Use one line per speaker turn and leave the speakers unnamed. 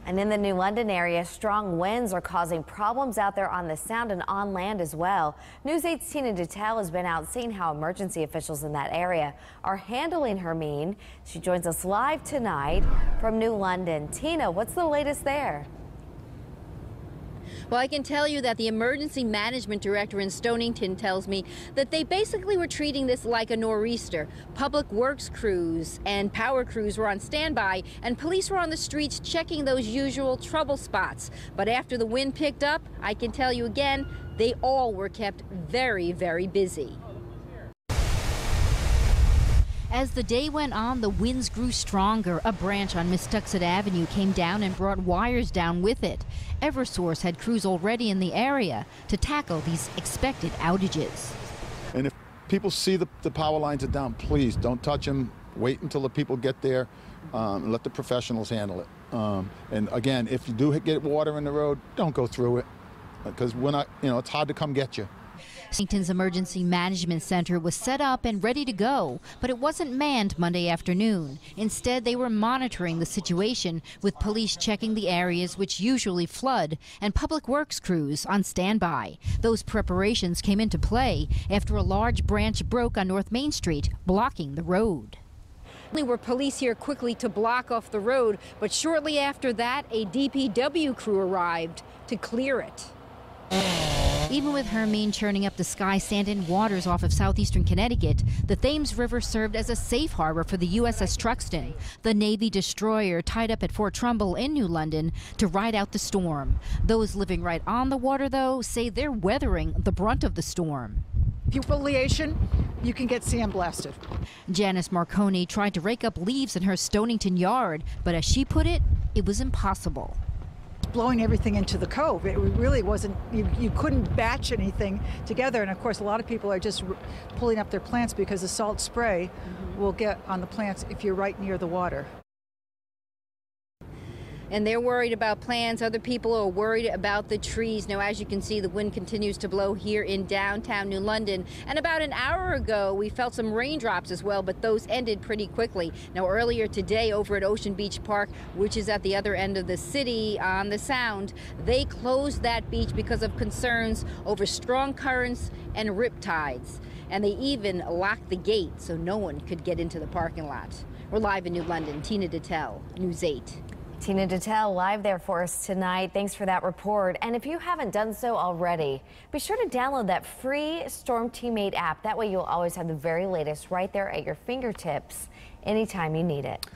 And in the New London area, strong winds are causing problems out there on the Sound and on land as well. News 8's Tina Detel has been out seeing how emergency officials in that area are handling Hermine. She joins us live tonight from New London. Tina, what's the latest there?
Well, I can tell you that the emergency management director in Stonington tells me that they basically were treating this like a nor'easter. Public works crews and power crews were on standby, and police were on the streets checking those usual trouble spots. But after the wind picked up, I can tell you again, they all were kept very, very busy. As the day went on, the winds grew stronger. A branch on Mistuxet Avenue came down and brought wires down with it. Eversource had crews already in the area to tackle these expected outages.
And if people see the power lines are down, please don't touch them. Wait until the people get there and let the professionals handle it. And again, if you do get water in the road, don't go through it because we're not, it's hard to come get you.
Washington's Emergency Management Center was set up and ready to go, but it wasn't manned Monday afternoon. Instead, they were monitoring the situation with police checking the areas which usually flood and public works crews on standby. Those preparations came into play after a large branch broke on North Main Street, blocking the road. Only were police here quickly to block off the road, but shortly after that, a DPW crew arrived to clear it. Even with Hermine churning up the sky, sand and waters off of southeastern Connecticut, the Thames River served as a safe harbor for the USS Truxtun, the Navy destroyer tied up at Fort Trumbull in New London to ride out the storm. Those living right on the water, though, say they're weathering the brunt of the storm.
Pupillation, you can get sandblasted.
Janice Marconi tried to rake up leaves in her Stonington yard, but as she put it, it was impossible.
Blowing everything into the cove. It really wasn't, you couldn't batch anything together. And of course, a lot of people are just pulling up their plants because the salt spray will get on the plants if you're right near the water. And they're worried about plants. Other people are worried about the trees. Now, as you can see, the wind continues to blow here in downtown New London. And about an hour ago, we felt some raindrops as well, but those ended pretty quickly. Now, earlier today over at Ocean Beach Park, which is at the other end of the city on the Sound, they closed that beach because of concerns over strong currents and rip tides. And they even locked the gate so no one could get into the parking lot. We're live in New London. Tina Detel, News 8.
Tina Detel live there for us tonight. Thanks for that report. And if you haven't done so already, be sure to download that free Storm Teammate app. That way you'll always have the very latest right there at your fingertips anytime you need it.